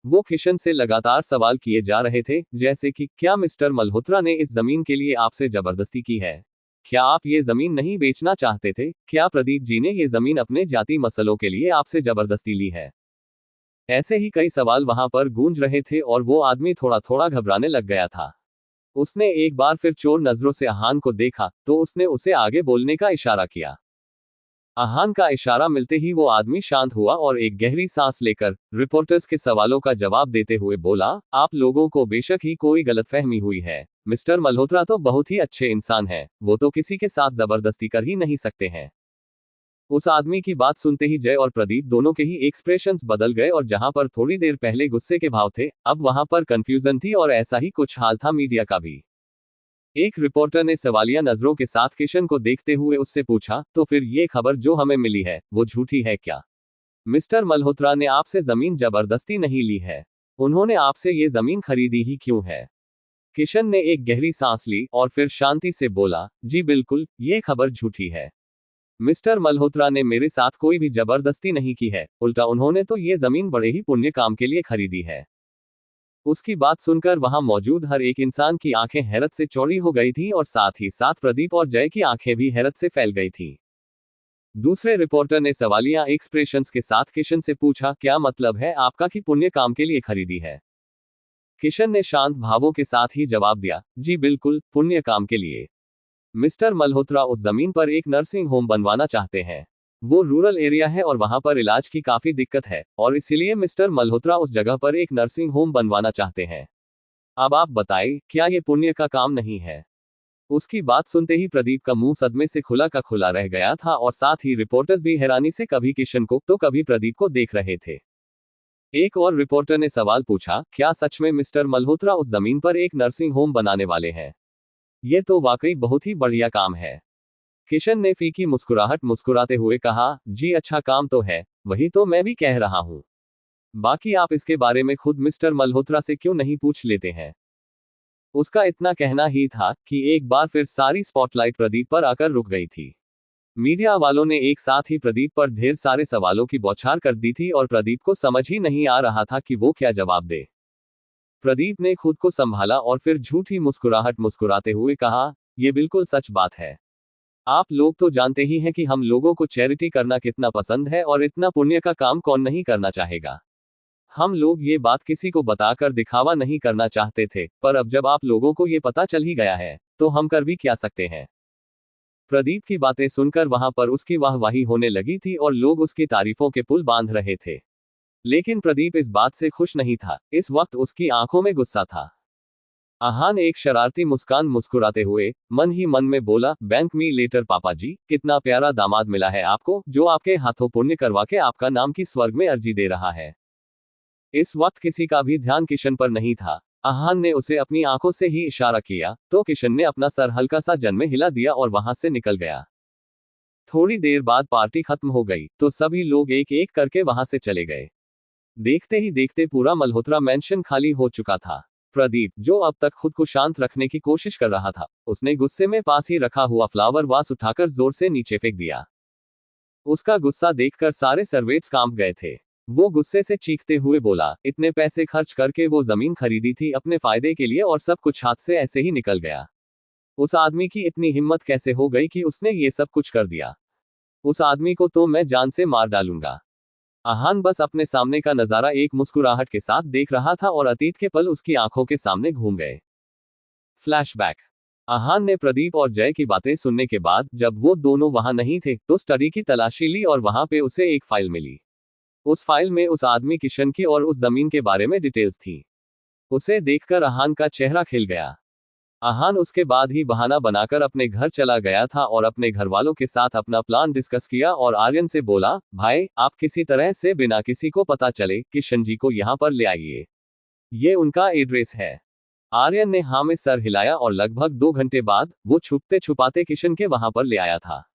वो किशन से लगातार सवाल किए जा रहे थे, जैसे कि क्या मिस्टर मल्होत्रा ने इस जमीन के लिए आपसे जबरदस्ती की है? क्या आप ये जमीन नहीं बेचना चाहते थे? क्या प्रदीप जी ने ये जमीन अपने जाति मसलों के लिए आपसे जबरदस्ती ली है? ऐसे ही कई सवाल वहां पर गूंज रहे थे और वो आदमी थोड़ा थोड़ा घबराने लग गया था। उसने एक बार फिर चोर नजरों से आहान को देखा तो उसने उसे आगे बोलने का इशारा किया। आहान का इशारा मिलते ही वो आदमी शांत हुआ और एक गहरी सांस लेकर रिपोर्टर्स के सवालों का जवाब देते हुए बोला, आप लोगों को बेशक ही कोई गलतफहमी हुई है। मिस्टर मल्होत्रा तो बहुत ही अच्छे इंसान हैं, वो तो किसी के साथ जबरदस्ती कर ही नहीं सकते हैं। उस आदमी की बात सुनते ही जय और प्रदीप दोनों के ही एक्सप्रेशंस बदल गए और जहां पर थोड़ी देर पहले गुस्से के भाव थे, अब वहां पर कंफ्यूजन थी और ऐसा ही कुछ हाल था मीडिया का भी। एक रिपोर्टर ने सवालिया नजरों के साथ किशन को देखते हुए उससे पूछा, तो फिर ये खबर जो हमें मिली है वो झूठी है क्या? मिस्टर मल्होत्रा ने आपसे जमीन जबरदस्ती नहीं ली है, उन्होंने आपसे ये जमीन खरीदी ही क्यों है? किशन ने एक गहरी सांस ली और फिर शांति से बोला, जी बिल्कुल, ये खबर झूठी है। मिस्टर मल्होत्रा ने मेरे साथ कोई भी जबरदस्ती नहीं की है, उल्टा उन्होंने तो ये जमीन बड़े ही पुण्य काम के लिए खरीदी है। उसकी बात सुनकर वहां मौजूद हर एक इंसान की आंखें हैरत से चौड़ी हो गई थी और साथ ही साथ प्रदीप और जय की आंखें भी हैरत से फैल गई थीं। दूसरे रिपोर्टर ने सवालिया एक्सप्रेशंस के साथ किशन से पूछा, क्या मतलब है आपका कि पुण्य काम के लिए खरीदी है? किशन ने शांत भावों के साथ ही जवाब दिया, जी बिल्कुल, पुण्य काम के लिए। मिस्टर मल्होत्रा उस जमीन पर एक नर्सिंग होम बनवाना चाहते हैं। वो रूरल एरिया है और वहां पर इलाज की काफी दिक्कत है और इसीलिए मिस्टर मल्होत्रा उस जगह पर एक नर्सिंग होम बनवाना चाहते हैं। अब आप बताएं, क्या ये पुण्य का काम नहीं है? उसकी बात सुनते ही प्रदीप का मुंह सदमे से खुला का खुला रह गया था और साथ ही रिपोर्टर्स भी हैरानी से कभी किशन को तो कभी प्रदीप को देख रहे थे। एक और रिपोर्टर ने सवाल पूछा, क्या सच में मिस्टर मल्होत्रा उस जमीन पर एक नर्सिंग होम बनाने वाले हैं? ये तो वाकई बहुत ही बढ़िया काम है। किशन ने फीकी मुस्कुराहट मुस्कुराते हुए कहा, जी अच्छा काम तो है, वही तो मैं भी कह रहा हूं। बाकी आप इसके बारे में खुद मिस्टर मल्होत्रा से क्यों नहीं पूछ लेते हैं? उसका इतना कहना ही था कि एक बार फिर सारी स्पॉटलाइट प्रदीप पर आकर रुक गई थी। मीडिया वालों ने एक साथ ही प्रदीप पर ढेर सारे सवालों की बौछार कर दी थी और प्रदीप को समझ ही नहीं आ रहा था कि वो क्या जवाब दे। प्रदीप ने खुद को संभाला और फिर झूठी मुस्कुराहट मुस्कुराते हुए कहा, यह बिल्कुल सच बात है। आप लोग तो जानते ही हैं कि हम लोगों को चैरिटी करना कितना पसंद है और इतना पुण्य का काम कौन नहीं करना चाहेगा। हम लोग ये बात किसी को बताकर दिखावा नहीं करना चाहते थे, पर अब जब आप लोगों को ये पता चल ही गया है, तो हम कर भी क्या सकते हैं। प्रदीप की बातें सुनकर वहां पर उसकी वाहवाही होने लगी थी और लोग उसकी तारीफों के पुल बांध रहे थे। लेकिन प्रदीप इस बात से खुश नहीं था, इस वक्त उसकी आंखों में गुस्सा था। आहान एक शरारती मुस्कान मुस्कुराते हुए मन ही मन में बोला, बैंक मी लेटर पापा जी, कितना प्यारा दामाद मिला है आपको, जो आपके हाथों पुण्य करवा के आपका नाम की स्वर्ग में अर्जी दे रहा है। इस वक्त किसी का भी ध्यान किशन पर नहीं था। आहान ने उसे अपनी आंखों से ही इशारा किया तो किशन ने अपना सर हल्का सा जन में हिला दिया और वहां से निकल गया। थोड़ी देर बाद पार्टी खत्म हो गई तो सभी लोग एक एक करके वहां से चले गए। देखते ही देखते पूरा मल्होत्रा मैंशन खाली हो चुका था। प्रदीप, जो अब तक खुद को शांत रखने की कोशिश कर रहा था, उसने गुस्से में पास ही रखा हुआ फ्लावर वास उठाकर जोर से नीचे फेंक दिया। उसका गुस्सा देखकर सारे सर्वेंट्स कांप गए थे। वो गुस्से से चीखते हुए बोला, इतने पैसे खर्च करके वो जमीन खरीदी थी अपने फायदे के लिए और सब कुछ हाथ से ऐसे ही निकल गया। उस आदमी की इतनी हिम्मत कैसे हो गई कि उसने ये सब कुछ कर दिया। उस आदमी को तो मैं जान से मार डालूंगा। आहान बस अपने सामने का नजारा एक मुस्कुराहट के साथ देख रहा था और अतीत के पल उसकी आंखों के सामने घूम गए। फ्लैशबैक। आहान ने प्रदीप और जय की बातें सुनने के बाद जब वो दोनों वहां नहीं थे तो स्टडी की तलाशी ली और वहां पे उसे एक फाइल मिली। उस फाइल में उस आदमी किशन की और उस जमीन के बारे में डिटेल्स थी। उसे देखकर आहान का चेहरा खिल गया। आहान उसके बाद ही बहाना बनाकर अपने घर चला गया था और अपने घर वालों के साथ अपना प्लान डिस्कस किया और आर्यन से बोला, भाई आप किसी तरह से बिना किसी को पता चले किशन जी को यहाँ पर ले आइए, ये उनका एड्रेस है। आर्यन ने हाँ में सर हिलाया और लगभग 2 घंटे बाद वो छुपते छुपाते किशन के वहां पर ले आया था।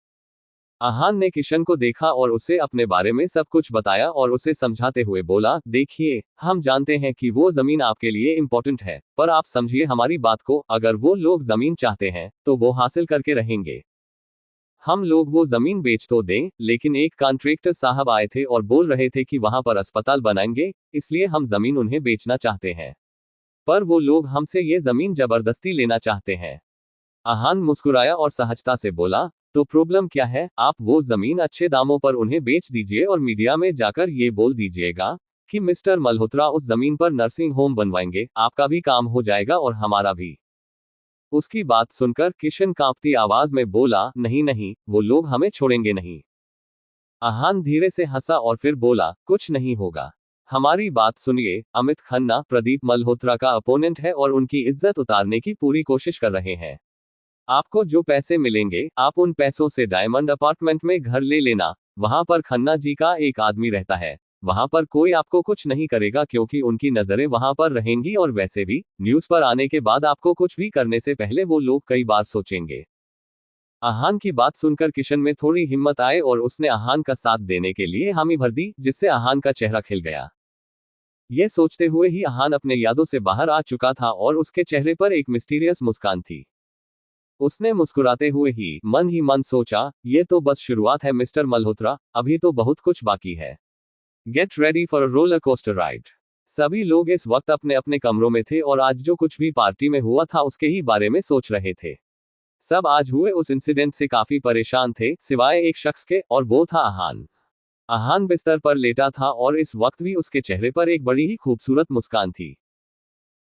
आहान ने किशन को देखा और उसे अपने बारे में सब कुछ बताया और उसे समझाते हुए बोला, देखिए हम जानते हैं कि वो जमीन आपके लिए इम्पोर्टेंट है, पर आप समझिए हमारी बात को, अगर वो लोग जमीन चाहते हैं तो वो हासिल करके रहेंगे। हम लोग वो जमीन बेच तो दें, लेकिन एक कॉन्ट्रैक्टर साहब आए थे और बोल रहे थे कि वहां पर अस्पताल बनाएंगे, इसलिए हम जमीन उन्हें बेचना चाहते हैं, पर वो लोग हमसे ये जमीन जबरदस्ती लेना चाहते हैं। आहान मुस्कुराया और सहजता से बोला, तो प्रॉब्लम क्या है, आप वो जमीन अच्छे दामों पर उन्हें बेच दीजिए और मीडिया में जाकर ये बोल दीजिएगा कि मिस्टर मल्होत्रा उस जमीन पर नर्सिंग होम बनवाएंगे, आपका भी काम हो जाएगा और हमारा भी। उसकी बात सुनकर किशन कांपती आवाज में बोला, नहीं नहीं, वो लोग हमें छोड़ेंगे नहीं। आहान धीरे से हंसा और फिर बोला, कुछ नहीं होगा, हमारी बात सुनिए, अमित खन्ना प्रदीप मल्होत्रा का अपोनेंट है और उनकी इज्जत उतारने की पूरी कोशिश कर रहे हैं। आपको जो पैसे मिलेंगे आप उन पैसों से डायमंड अपार्टमेंट में घर ले लेना, वहां पर खन्ना जी का एक आदमी रहता है, वहां पर कोई आपको कुछ नहीं करेगा क्योंकि उनकी नजरें वहां पर रहेंगी और वैसे भी न्यूज पर आने के बाद आपको कुछ भी करने से पहले वो लोग कई बार सोचेंगे। आहान की बात सुनकर किशन में थोड़ी हिम्मत आए और उसने आहान का साथ देने के लिए हामी भर दी, जिससे आहान का चेहरा खिल गया। यह सोचते हुए ही आहान अपने यादों से बाहर आ चुका था और उसके चेहरे पर एक मिस्टीरियस मुस्कान थी। उसने मुस्कुराते हुए ही मन सोचा, ये तो बस शुरुआत है मिस्टर मल्होत्रा, अभी तो बहुत कुछ बाकी है। Get ready for a roller coaster ride. सभी लोग इस वक्त अपने अपने कमरों में थे और आज जो कुछ भी पार्टी में हुआ था उसके ही बारे में सोच रहे थे। सब आज हुए उस इंसिडेंट से काफी परेशान थे, सिवाय एक शख्स के, और वो था आहान। आहान बिस्तर पर लेटा था और इस वक्त भी उसके चेहरे पर एक बड़ी ही खूबसूरत मुस्कान थी।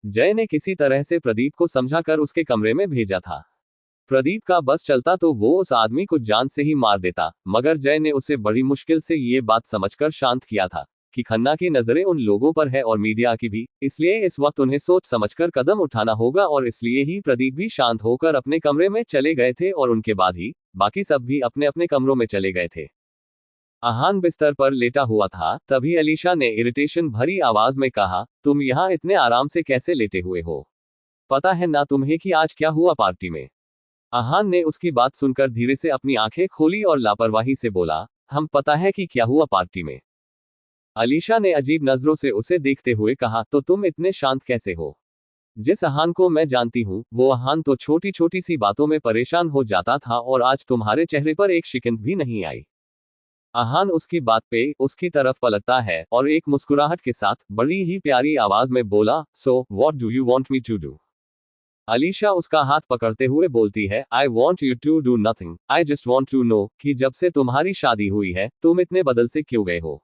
जय ने किसी तरह से प्रदीप को समझाकर उसके कमरे में भेजा था। प्रदीप का बस चलता तो वो उस आदमी को जान से ही मार देता, मगर जय ने उसे बड़ी मुश्किल से ये बात समझकर शांत किया था कि खन्ना की नजरें उन लोगों पर है और मीडिया की भी, इसलिए इस वक्त उन्हें सोच समझकर कदम उठाना होगा और इसलिए ही प्रदीप भी शांत होकर अपने कमरे में चले गए थे और उनके बाद ही बाकी सब भी अपने अपने कमरों में चले गए थे। आहान बिस्तर पर लेटा हुआ था, तभी अलीशा ने इरिटेशन भरी आवाज में कहा, तुम यहाँ इतने आराम से कैसे लेटे हुए हो? पता है ना तुम्हें कि आज क्या हुआ पार्टी में? आहान ने उसकी बात सुनकर धीरे से अपनी आंखें खोली और लापरवाही से बोला, हम पता है कि क्या हुआ पार्टी में। अलीशा ने अजीब नजरों से उसे देखते हुए कहा, तो तुम इतने शांत कैसे हो? जिस आहान को मैं जानती हूँ वो आहान तो छोटी छोटी सी बातों में परेशान हो जाता था और आज तुम्हारे चेहरे पर एक शिकन भी नहीं आई। आहान उसकी बात पे उसकी तरफ पलटता है और एक मुस्कुराहट के साथ बड़ी ही प्यारी आवाज में बोला, so what do you want me to do? Alisha उसका हाथ पकड़ते हुए बोलती है, I want you to do nothing, I just want to know कि जब से तुम्हारी शादी हुई है तुम इतने बदल से क्यों गए हो?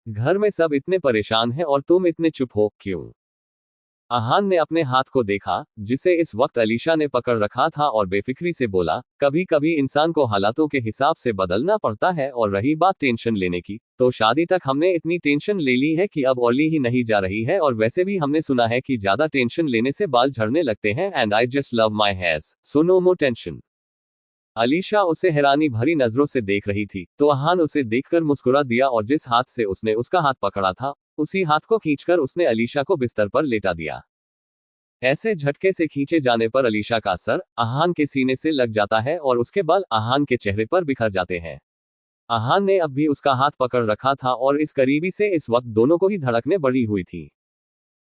घर में सब इतने परेशान हैं और तुम इतने चुप हो क्यों? अहान ने अपने हाथ को देखा, जिसे इस वक्त अलीशा ने पकड़ रखा था, और बेफिक्री से बोला, कभी कभी इंसान को हालातों के हिसाब से बदलना पड़ता है, और रही बात टेंशन लेने की, तो शादी तक हमने इतनी टेंशन ले ली है कि अब और ली ही नहीं जा रही है, और वैसे भी हमने सुना है कि ज्यादा टेंशन लेने से बाल झड़ने लगते हैं, and I just love my hairs, so no more tension. Alisha उसे हैरानी भरी नजरों से देख रही थी, तो अहान उसे देखकर मुस्कुरा दिया, और जिस हाथ से उसने उसका हाथ पकड़ा था, उसी हाथ को खींचकर उसने अलीशा को बिस्तर पर लेटा दिया। ऐसे झटके से खींचे जाने पर अलीशा का सर अहान के सीने से लग जाता है, और उसके बाल अहान के चेहरे पर बिखर जाते हैं। अहान ने अब भी उसका हाथ पकड़ रखा था, और इस करीबी से इस वक्त दोनों को ही धड़कने बढ़ी हुई थी।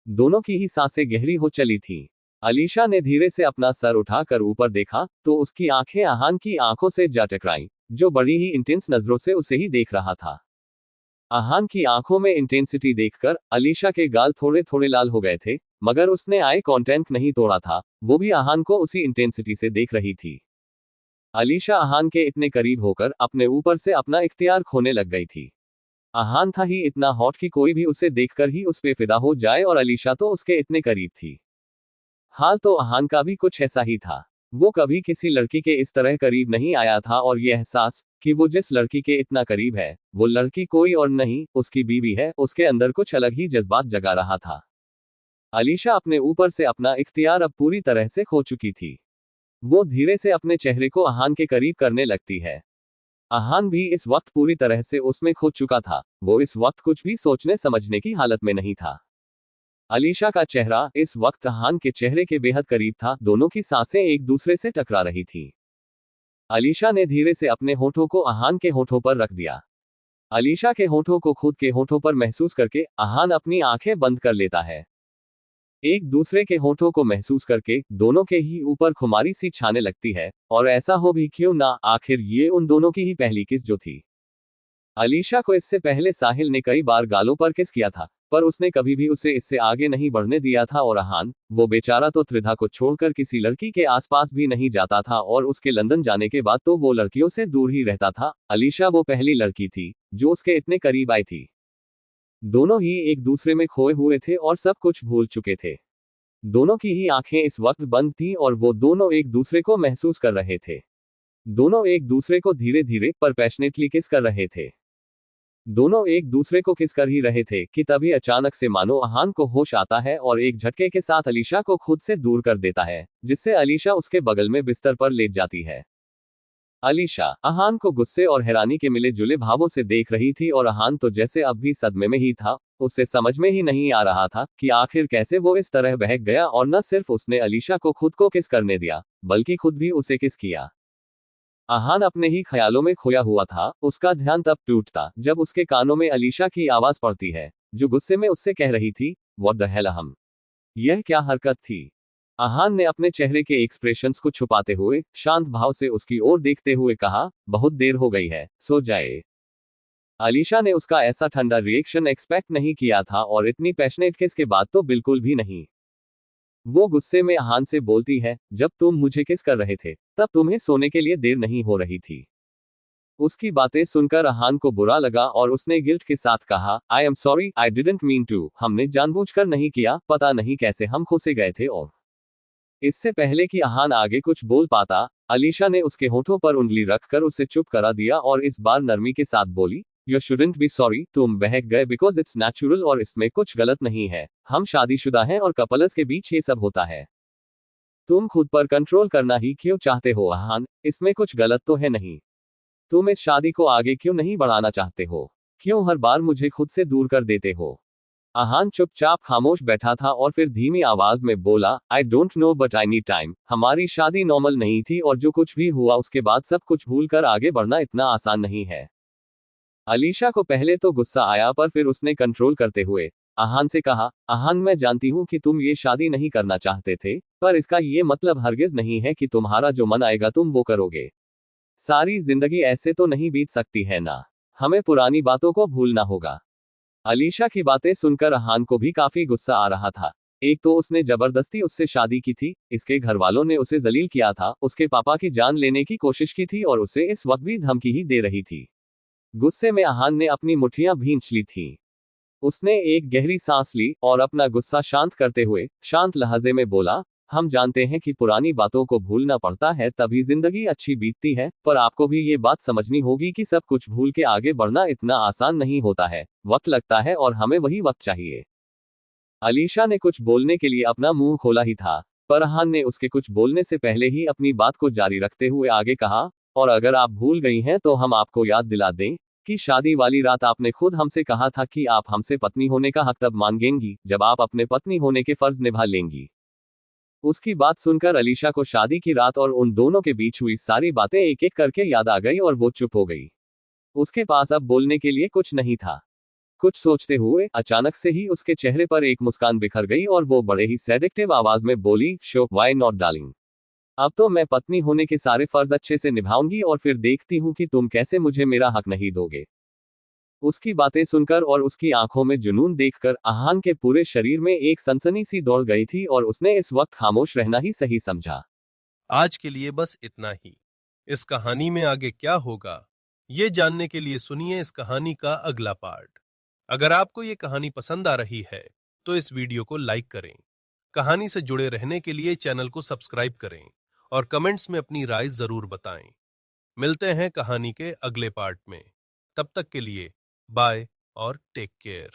दोनों की ही सांसें गहरी हो चली थी। अलीशा ने धीरे से अपना सर उठाकर ऊपर देखा, तो उसकी आंखें अहान की आंखों से जा टकराईं, जो बड़ी ही इंटेंस नजरों से उसे ही देख रहा था। अहान की आंखों में इंटेंसिटी देखकर अलीशा के गाल थोड़े थोड़े लाल हो गए थे, मगर उसने आई कांटेक्ट नहीं तोड़ा था, वो भी अहान को उसी इंटेंसिटी से देख रही थी। अलीशा अहान के इतने करीब होकर अपने ऊपर से अपना इख्तियार खोने लग गई थी। अहान था ही इतना हॉट कि कोई भी उसे देखकर ही उस पे फिदा हो जाए, और अलीशा तो उसके इतने करीब थी। हाल तो अहान का भी कुछ ऐसा ही था। वो कभी किसी लड़की के इस तरह करीब नहीं आया था, और ये एहसास कि वो जिस लड़की के इतना करीब है, वो लड़की कोई और नहीं, उसकी बीवी है, उसके अंदर कुछ अलग ही जज्बात जगा रहा था। अलीशा अपने ऊपर से अपना इख्तियार अब पूरी तरह से खो चुकी थी। वो धीरे से अपने चेहरे को अहान के करीब करने लगती है। अहान भी इस वक्त पूरी तरह से उसमें खो चुका था। वो इस वक्त कुछ भी सोचने समझने की हालत में नहीं था। अलीशा का चेहरा इस वक्त अहान के चेहरे के बेहद करीब था। दोनों की सांसें एक दूसरे से टकरा रही थी। अलीशा ने धीरे से अपने होठों को अहान के होठों पर रख दिया। अलीशा के होठों को खुद के होठों पर महसूस करके अहान अपनी आंखें बंद कर लेता है। एक दूसरे के होठों को महसूस करके दोनों के ही ऊपर खुमारी सी छाने लगती है, और ऐसा हो भी क्यों ना, आखिर ये उन दोनों की ही पहली किस जो थी। अलीशा को इससे पहले साहिल ने कई बार गालों पर किस किया था, पर उसने कभी भी उसे इससे आगे नहीं बढ़ने दिया था, और अहान, वो बेचारा तो त्रिधा को छोड़कर किसी लड़की के आसपास भी नहीं जाता था, और उसके लंदन जाने के बाद तो वो लड़कियों से दूर ही रहता था। अलीशा वो पहली लड़की थी जो उसके इतने करीब आई थी। दोनों ही एक दूसरे में खोए हुए थे और सब कुछ भूल चुके थे। दोनों की ही आंखें इस वक्त बंद थीं, और वो दोनों एक दूसरे को महसूस कर रहे थे। दोनों एक दूसरे को धीरे धीरे पर पैशनेटली किस कर रहे थे। दोनों एक दूसरे को किस कर ही रहे थे कि तभी अचानक से मानो अहान को होश आता है, और एक झटके के साथ अलीशा को खुद से दूर कर देता है, जिससे अलीशा उसके बगल में बिस्तर पर लेट जाती है। अलीशा अहान को गुस्से और हैरानी के मिले जुले भावों से देख रही थी, और अहान तो जैसे अब भी सदमे में ही था। उसे समझ में ही नहीं आ रहा था कि आखिर कैसे वो इस तरह बहक गया, और न सिर्फ उसने अलीशा को खुद को किस करने दिया, बल्कि खुद भी उसे किस किया। अहान अपने ही ख्यालों में खोया हुआ था। उसका ध्यान तब टूटता जब उसके कानों में अलीशा की आवाज पड़ती है, जो गुस्से में उससे कह रही थी, व्हाट द हेल अहम। यह क्या हरकत थी। अहान ने अपने चेहरे के एक्सप्रेशंस को छुपाते हुए शांत भाव से उसकी ओर देखते हुए कहा, बहुत देर हो गई है, सो जाए। अलीशा ने उसका ऐसा ठंडा रिएक्शन एक्सपेक्ट नहीं किया था, और इतनी पैशनेट किस के बाद तो बिल्कुल भी नहीं। वो गुस्से में अहान से बोलती है, जब तुम मुझे किस कर रहे थे, तब तुम्हें सोने के लिए देर नहीं हो रही थी। उसकी बातें सुनकर अहान को बुरा लगा, और उसने गिल्ट के साथ कहा, I am sorry, I didn't mean to, हमने जानबूझकर नहीं किया, पता नहीं कैसे हम खो गए थे। और इससे पहले कि अहान आगे कुछ बोल पाता, अलीशा ने उसके होठों पर उंगली रखकर उसे चुप करा दिया, और इस बार नरमी के साथ बोली, यू शुडंट बी सॉरी, तुम बहक गए बिकॉज इट्स नेचुरल, और इसमें कुछ गलत नहीं है। हम शादीशुदा हैं और कपल्स के बीच ये सब होता है। तुम खुद पर कंट्रोल करना ही क्यों चाहते हो अहान, इसमें कुछ गलत तो है नहीं। तुम इस शादी को आगे क्यों नहीं बढ़ाना चाहते हो? क्यों हर बार मुझे खुद से दूर कर देते हो? अहान चुपचाप खामोश बैठा था, और फिर धीमी आवाज में बोला, I don't know but I need time. हमारी शादी नॉर्मल नहीं थी, और जो कुछ भी हुआ उसके बाद सब कुछ भूल कर आगे बढ़ना इतना आसान नहीं है। अलीशा को पहले तो गुस्सा आया, पर फिर उसने कंट्रोल करते हुए अहान से कहा, अहान, मैं जानती हूँ कि तुम ये शादी नहीं करना चाहते थे, पर इसका ये मतलब हरगिज नहीं है कि तुम्हारा जो मन आएगा तुम वो करोगे। सारी जिंदगी ऐसे तो नहीं बीत सकती है ना। हमें पुरानी बातों को भूलना होगा। अलीशा की बातें सुनकर अहान को भी काफी गुस्सा आ रहा था। एक तो उसने जबरदस्ती उससे शादी की थी, इसके घर वालों ने उसे जलील किया था, उसके पापा की जान लेने की कोशिश की थी, और उसे इस वक्त भी धमकी ही दे रही थी। गुस्से में अहान ने अपनी मुट्ठियां भींच ली थीं। उसने एक गहरी सांस ली और अपना गुस्सा शांत करते हुए शांत लहजे में बोला, हम जानते हैं कि पुरानी बातों को भूलना पड़ता है तभी जिंदगी अच्छी बीतती है, पर आपको भी ये बात समझनी होगी कि सब कुछ भूल के आगे बढ़ना इतना आसान नहीं होता है, वक्त लगता है और हमें वही वक्त चाहिए। अलीशा ने कुछ बोलने के लिए अपना मुंह खोला ही था, पर अहान ने उसके कुछ बोलने से पहले ही अपनी बात को जारी रखते हुए आगे कहा, और अगर आप भूल गई हैं तो हम आपको याद दिला दें कि शादी वाली रात आपने खुद हमसे कहा था कि आप हमसे पत्नी होने का हक तब मांगेंगी जब आप अपने पत्नी होने के फर्ज निभा लेंगी। उसकी बात सुनकर अलीशा को शादी की रात और उन दोनों के बीच हुई सारी बातें एक एक करके याद आ गई और वो चुप हो गई। उसके पास अब बोलने के लिए कुछ नहीं था। कुछ सोचते हुए अचानक से ही उसके चेहरे पर एक मुस्कान बिखर गई और वो बड़े ही सेडेक्टिव आवाज में बोली, शो व्हाई नॉट डार्लिंग। अब तो मैं पत्नी होने के सारे फर्ज अच्छे से निभाऊंगी और फिर देखती हूँ कि तुम कैसे मुझे मेरा हक नहीं दोगे। उसकी बातें सुनकर और उसकी आंखों में जुनून देखकर अहान के पूरे शरीर में एक सनसनी सी दौड़ गई थी और उसने इस वक्त खामोश रहना ही सही समझा। आज के लिए बस इतना ही। इस कहानी में आगे क्या होगा, ये जानने के लिए सुनिए इस कहानी का अगला पार्ट। अगर आपको ये कहानी पसंद आ रही है तो इस वीडियो को लाइक करें, कहानी से जुड़े रहने के लिए चैनल को सब्सक्राइब करें और कमेंट्स में अपनी राय जरूर बताएं। मिलते हैं कहानी के अगले पार्ट में। तब तक के लिए बाय और टेक केयर।